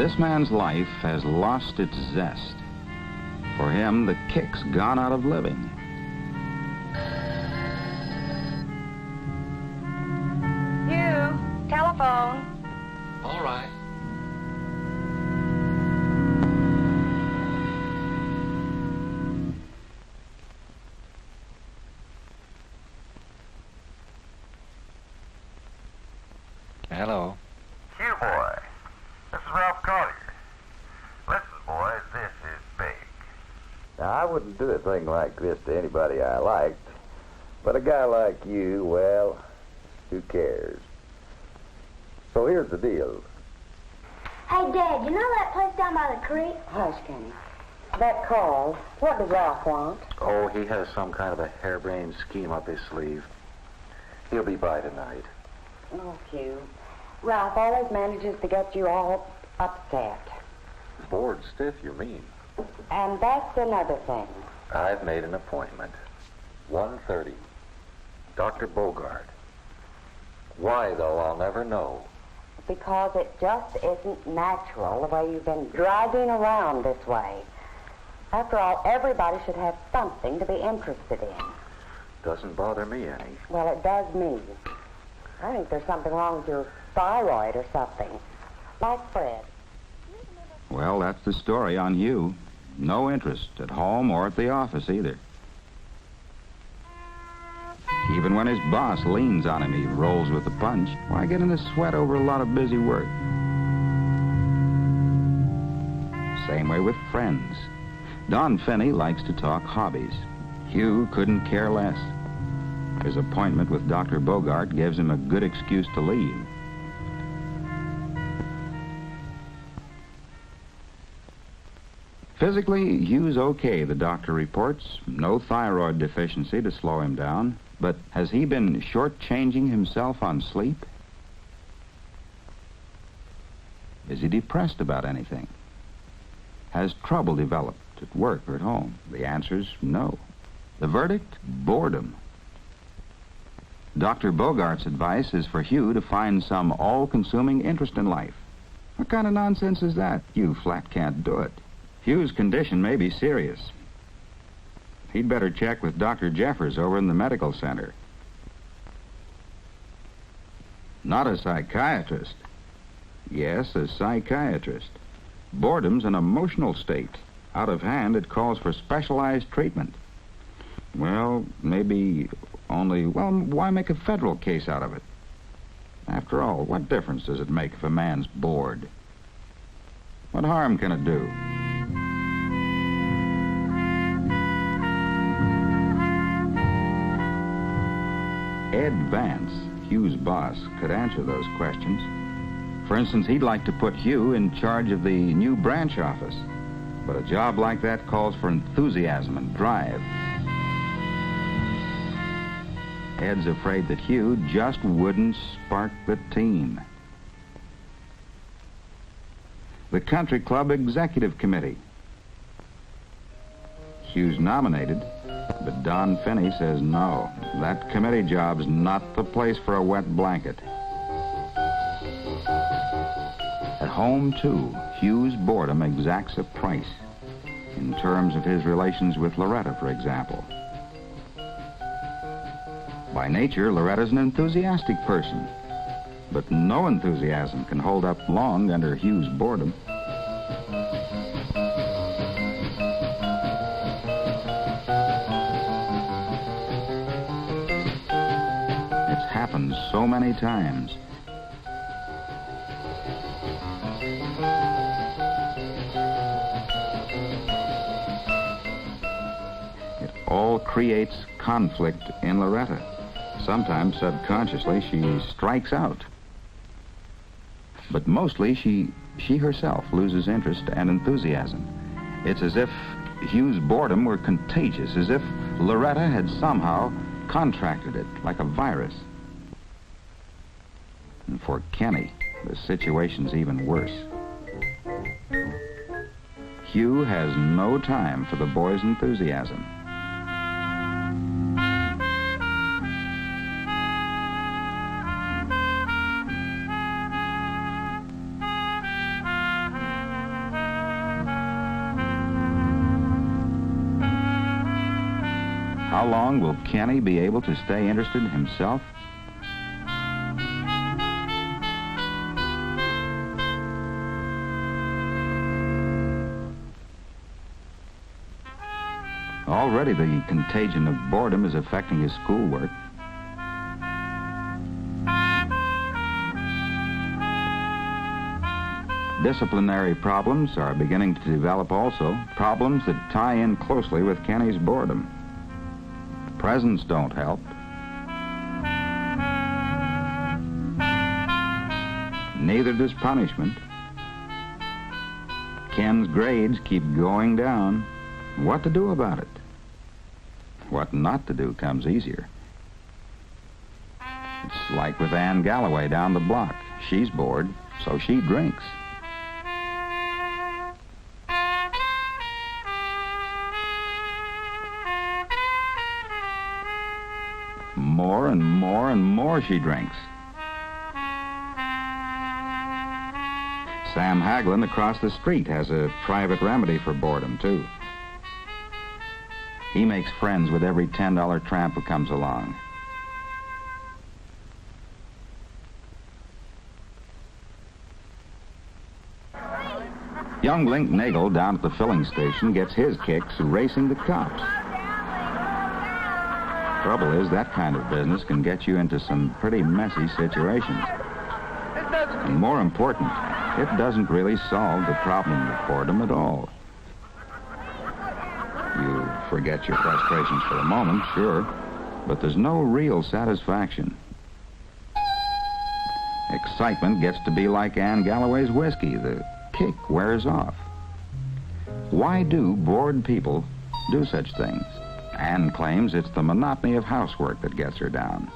This man's life has lost its zest. For him, the kick's gone out of living. Hugh, telephone. All right. Hello. Hugh, boy. This is Ralph Collier. Listen, boys, this is big. Now, I wouldn't do a thing like this to anybody I liked. But a guy like you, well, who cares? So here's the deal. Hey, Dad, you know that place down by the creek? Hush, Kenny. That call, what does Ralph want? Oh, he has some kind of a harebrained scheme up his sleeve. He'll be by tonight. Oh, Hugh. Ralph always manages to get you all upset. Bored stiff, you mean? And that's another thing. I've made an appointment. 1:30. Dr. Bogart. Why, though, I'll never know. Because it just isn't natural the way you've been dragging around this way. After all, everybody should have something to be interested in. Doesn't bother me any. Well, it does me. I think there's something wrong with your thyroid or something. Like Fred. Well, that's the story on Hugh. No interest at home or at the office either. Even when his boss leans on him, he rolls with the punch. Why get in a sweat over a lot of busy work? Same way with friends. Don Finney likes to talk hobbies. Hugh couldn't care less. His appointment with Dr. Bogart gives him a good excuse to leave. Physically, Hugh's okay, the doctor reports. No thyroid deficiency to slow him down. But has he been shortchanging himself on sleep? Is he depressed about anything? Has trouble developed at work or at home? The answer's no. The verdict? Boredom. Dr. Bogart's advice is for Hugh to find some all-consuming interest in life. What kind of nonsense is that? You flat can't do it. Hugh's condition may be serious. He'd better check with Dr. Jeffers over in the medical center. Not a psychiatrist. Yes, a psychiatrist. Boredom's an emotional state. Out of hand, it calls for specialized treatment. Well, maybe only, well, why make a federal case out of it? After all, what difference does it make if a man's bored? What harm can it do? Ed Vance, Hugh's boss, could answer those questions. For instance, he'd like to put Hugh in charge of the new branch office. But a job like that calls for enthusiasm and drive. Ed's afraid that Hugh just wouldn't spark the team. The Country Club Executive Committee. Hugh's nominated, but Don Finney says no. That committee job's not the place for a wet blanket. At home, too, Hugh's boredom exacts a price. In terms of his relations with Loretta, for example. By nature, Loretta's an enthusiastic person. But no enthusiasm can hold up long under Hugh's boredom. It's happened so many times. It all creates conflict in Loretta. Sometimes, subconsciously, she strikes out. But mostly, she herself loses interest and enthusiasm. It's as if Hugh's boredom were contagious, as if Loretta had somehow contracted it, like a virus. And for Kenny, the situation's even worse. Hugh has no time for the boy's enthusiasm. How long will Kenny be able to stay interested himself? Already the contagion of boredom is affecting his schoolwork. Disciplinary problems are beginning to develop also, problems that tie in closely with Kenny's boredom. Presents don't help. Neither does punishment. Ken's grades keep going down. What to do about it? What not to do comes easier. It's like with Ann Galloway down the block. She's bored, so she drinks. More and more and more she drinks. Sam Haglund across the street has a private remedy for boredom, too. He makes friends with every $10 tramp who comes along. Young Link Nagel down at the filling station gets his kicks racing the cops. Trouble is, that kind of business can get you into some pretty messy situations. And more important, it doesn't really solve the problem of boredom at all. You forget your frustrations for the moment, sure, but there's no real satisfaction. Excitement gets to be like Ann Galloway's whiskey. The kick wears off. Why do bored people do such things? Ann claims it's the monotony of housework that gets her down.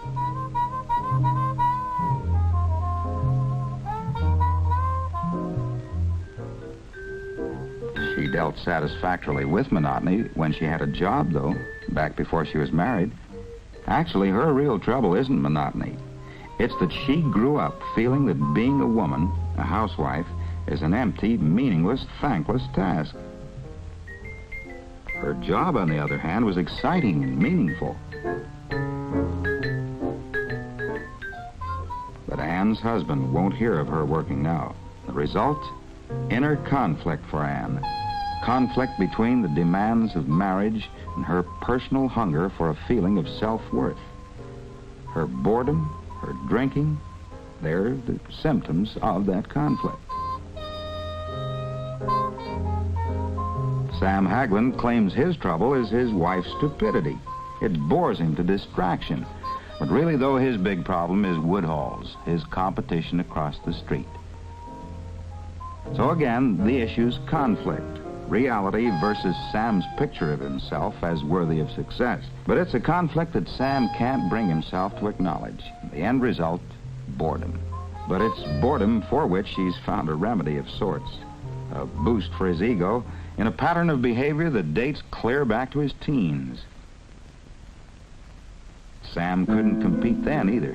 She dealt satisfactorily with monotony when she had a job, though, back before she was married. Actually, her real trouble isn't monotony. It's that she grew up feeling that being a woman, a housewife, is an empty, meaningless, thankless task. Her job, on the other hand, was exciting and meaningful. But Ann's husband won't hear of her working now. The result? Inner conflict for Ann. Conflict between the demands of marriage and her personal hunger for a feeling of self-worth. Her boredom, her drinking, they're the symptoms of that conflict. Sam Haglund claims his trouble is his wife's stupidity. It bores him to distraction. But really, though, his big problem is Woodhall's, his competition across the street. So again, the issue's conflict. Reality versus Sam's picture of himself as worthy of success. But it's a conflict that Sam can't bring himself to acknowledge. The end result, boredom. But it's boredom for which he's found a remedy of sorts. A boost for his ego in a pattern of behavior that dates clear back to his teens. Sam couldn't compete then either.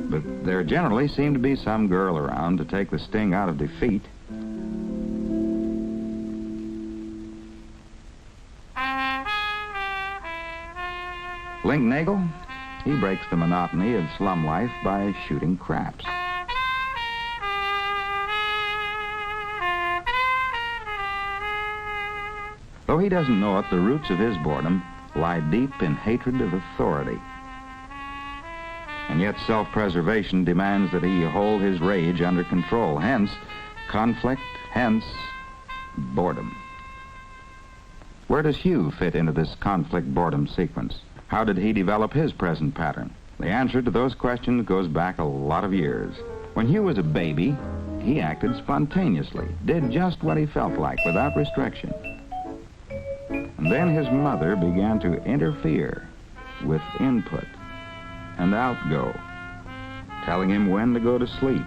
But there generally seemed to be some girl around to take the sting out of defeat. Link Nagel, he breaks the monotony of slum life by shooting craps. Though he doesn't know it, the roots of his boredom lie deep in hatred of authority. And yet self-preservation demands that he hold his rage under control. Hence, conflict, hence, boredom. Where does Hugh fit into this conflict-boredom sequence? How did he develop his present pattern? The answer to those questions goes back a lot of years. When Hugh was a baby, he acted spontaneously, did just what he felt like without restriction. And then his mother began to interfere with input and outgo, telling him when to go to sleep,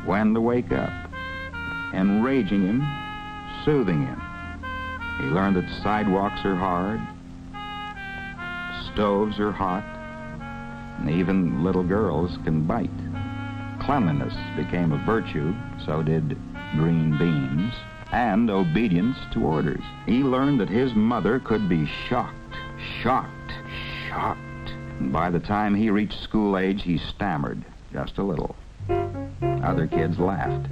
when to wake up, enraging him, soothing him. He learned that sidewalks are hard, stoves are hot, and even little girls can bite. Cleanliness became a virtue, so did green beans. and obedience to orders. He learned that his mother could be shocked. And by the time he reached school age, he stammered just a little. Other kids laughed.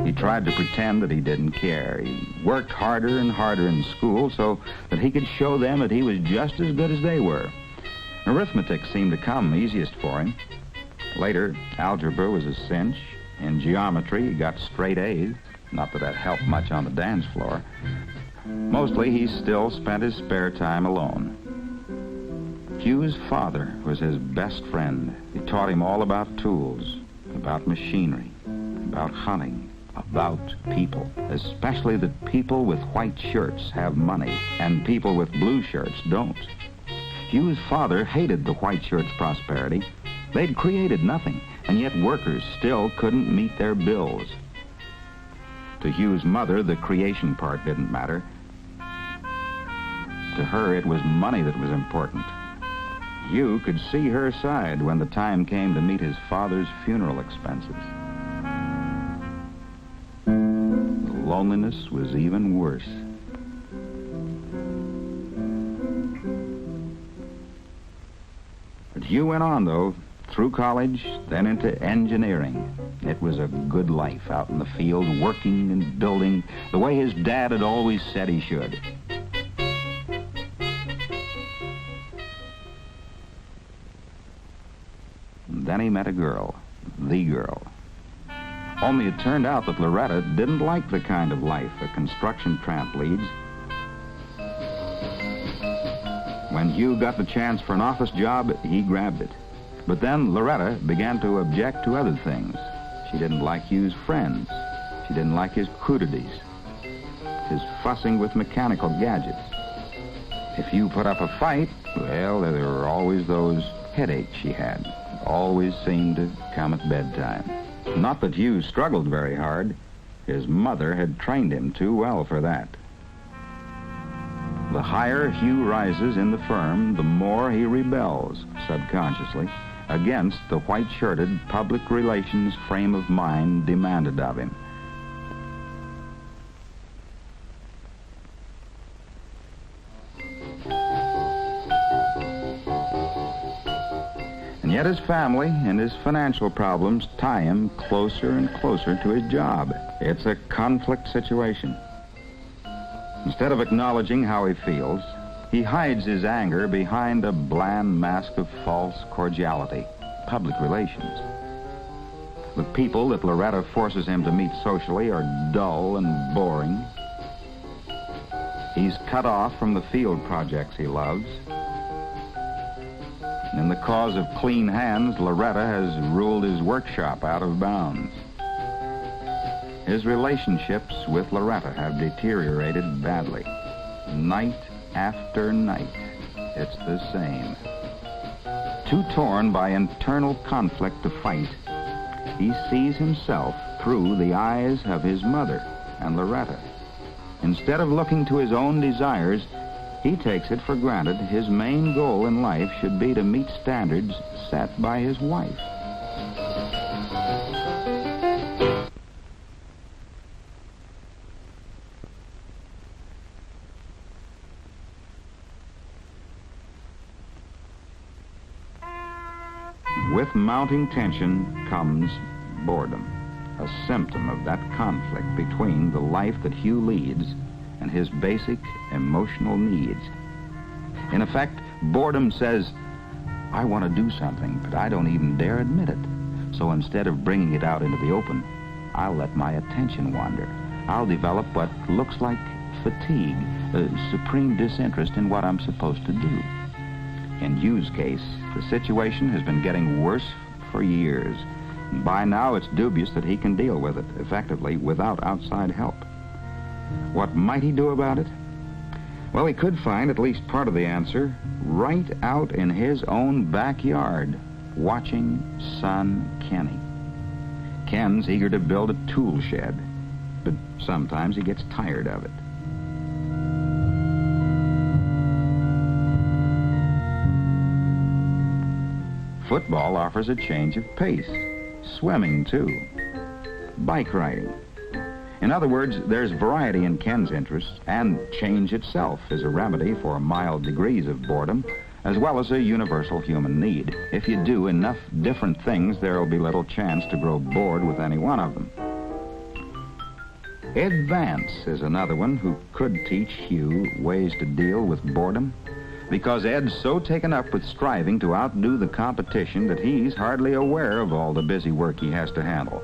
He tried to pretend that he didn't care. He worked harder and harder in school so that he could show them that he was just as good as they were. Arithmetic seemed to come easiest for him. Later, algebra was a cinch. In geometry, he got straight A's. Not that helped much on the dance floor. Mostly, he still spent his spare time alone. Hugh's father was his best friend. He taught him all about tools, about machinery, about hunting, about people, especially that people with white shirts have money and people with blue shirts don't. Hugh's father hated the white shirts' prosperity. They'd created nothing, and yet workers still couldn't meet their bills. To Hugh's mother, the creation part didn't matter. To her, it was money that was important. Hugh could see her side when the time came to meet his father's funeral expenses. The loneliness was even worse. But Hugh went on, though, through college, then into engineering. It was a good life out in the field, working and building the way his dad had always said he should. And then he met a girl, the girl. Only it turned out that Loretta didn't like the kind of life a construction tramp leads. When Hugh got the chance for an office job, he grabbed it. But then Loretta began to object to other things. She didn't like Hugh's friends. She didn't like his crudities, his fussing with mechanical gadgets. If Hugh put up a fight, well, there were always those headaches she had. Always seemed to come at bedtime. Not that Hugh struggled very hard. His mother had trained him too well for that. The higher Hugh rises in the firm, the more he rebels, subconsciously, against the white-shirted public relations frame of mind demanded of him. And yet his family and his financial problems tie him closer and closer to his job. It's a conflict situation. Instead of acknowledging how he feels, he hides his anger behind a bland mask of false cordiality, public relations. The people that Loretta forces him to meet socially are dull and boring. He's cut off from the field projects he loves. In the cause of clean hands, Loretta has ruled his workshop out of bounds. His relationships with Loretta have deteriorated badly. Night after night, it's the same. Too torn by internal conflict to fight, he sees himself through the eyes of his mother and Loretta. Instead of looking to his own desires, he takes it for granted his main goal in life should be to meet standards set by his wife. With mounting tension comes boredom, a symptom of that conflict between the life that Hugh leads and his basic emotional needs. In effect, boredom says, I want to do something, but I don't even dare admit it. So instead of bringing it out into the open, I'll let my attention wander. I'll develop what looks like fatigue, supreme disinterest in what I'm supposed to do. In Hugh's case, the situation has been getting worse for years. By now, it's dubious that he can deal with it effectively without outside help. What might he do about it? Well, he could find at least part of the answer right out in his own backyard, watching son Kenny. Ken's eager to build a tool shed, but sometimes he gets tired of it. Football offers a change of pace. Swimming, too. Bike riding. In other words, there's variety in Ken's interests, and change itself is a remedy for mild degrees of boredom, as well as a universal human need. If you do enough different things, there will be little chance to grow bored with any one of them. Ed Vance is another one who could teach Hugh ways to deal with boredom, because Ed's so taken up with striving to outdo the competition that he's hardly aware of all the busy work he has to handle.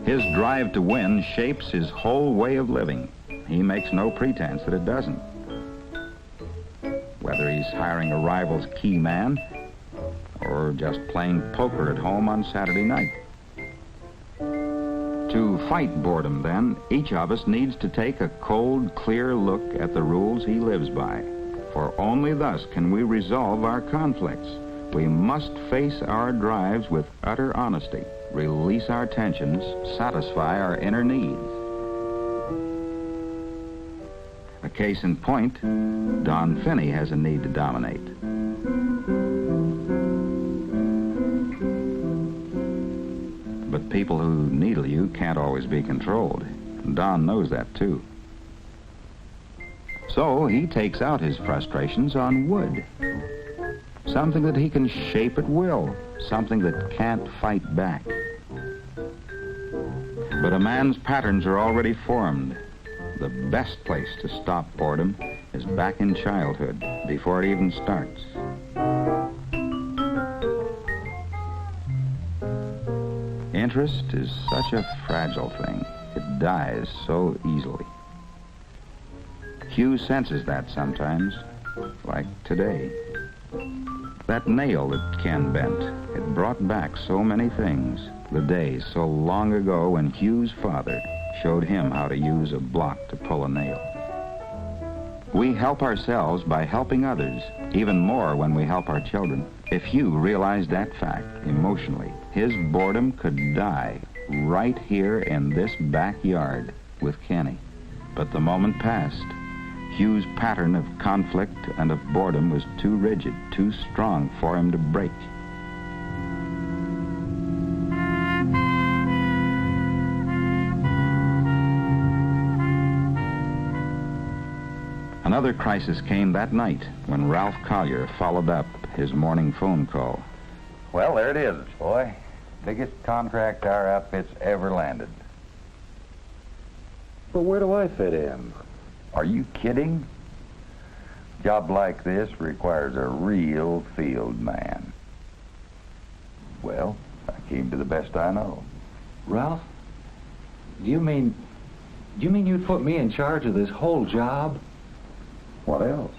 His drive to win shapes his whole way of living. He makes no pretense that it doesn't. Whether he's hiring a rival's key man or just playing poker at home on Saturday night. To fight boredom, then, each of us needs to take a cold, clear look at the rules he lives by. For only thus can we resolve our conflicts. We must face our drives with utter honesty, release our tensions, satisfy our inner needs. A case in point, Don Finney has a need to dominate. But people who needle you can't always be controlled. Don knows that, too. So he takes out his frustrations on wood. Something that he can shape at will. Something that can't fight back. But a man's patterns are already formed. The best place to stop boredom is back in childhood, before it even starts. Interest is such a fragile thing. It dies so easily. Hugh senses that sometimes, like today. That nail that Ken bent, it brought back so many things. The day so long ago when Hugh's father showed him how to use a block to pull a nail. We help ourselves by helping others, even more when we help our children. If Hugh realized that fact emotionally, his boredom could die right here in this backyard with Kenny. But the moment passed. Hugh's pattern of conflict and of boredom was too rigid, too strong for him to break. Another crisis came that night when Ralph Collier followed up his morning phone call. Well, there it is, boy. Biggest contract our outfit's ever landed. But where do I fit in? Are you kidding? A job like this requires a real field man. Well, I came to the best I know. Ralph? Do you mean you'd put me in charge of this whole job? What else?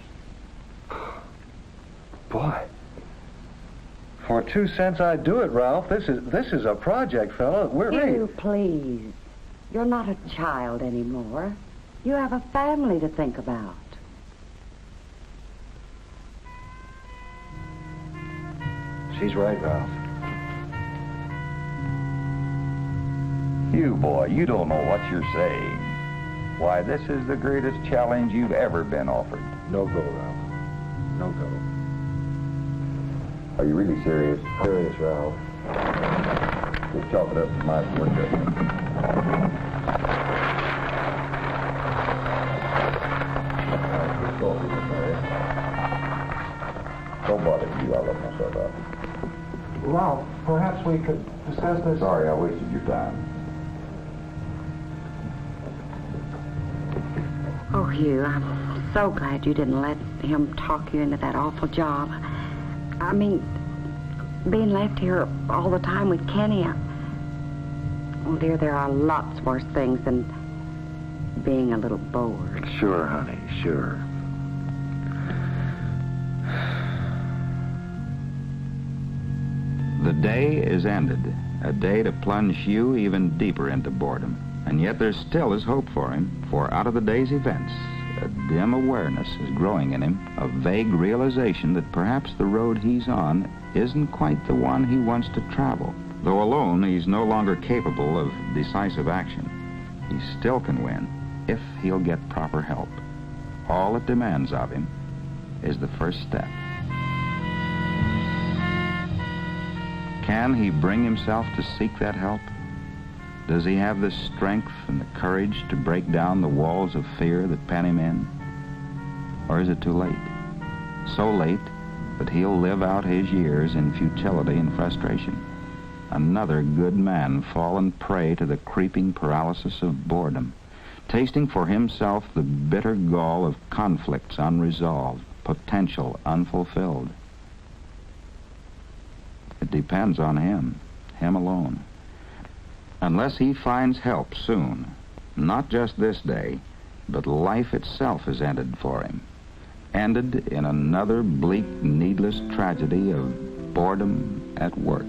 Boy. For 2 cents I'd do it, Ralph. This is a project, fella. We're Hugh, please. You're not a child anymore. You have a family to think about. She's right, Ralph. You, boy, you don't know what you're saying. Why, this is the greatest challenge you've ever been offered. No go, Ralph. No go. Are you really serious? Serious, Ralph. Just chalk it up to my work judgment. Don't bother you, I'll let myself out. Ralph, perhaps we could discuss this. Sorry I wasted your time. Oh, Hugh, I'm so glad you didn't let him talk you into that awful job. I mean, being left here all the time with Kenny, oh, dear, there are lots worse things than being a little bored. Sure, honey, sure. The day is ended, a day to plunge Hugh even deeper into boredom. And yet there still is hope for him, for out of the day's events, a dim awareness is growing in him, a vague realization that perhaps the road he's on isn't quite the one he wants to travel. Though alone, he's no longer capable of decisive action. He still can win if he'll get proper help. All it demands of him is the first step. Can he bring himself to seek that help? Does he have the strength and the courage to break down the walls of fear that pen him in? Or is it too late? So late that he'll live out his years in futility and frustration. Another good man fallen prey to the creeping paralysis of boredom, tasting for himself the bitter gall of conflicts unresolved, potential unfulfilled. It depends on him alone. Unless he finds help soon, not just this day, but life itself is ended for him. Ended in another bleak, needless tragedy of boredom at work.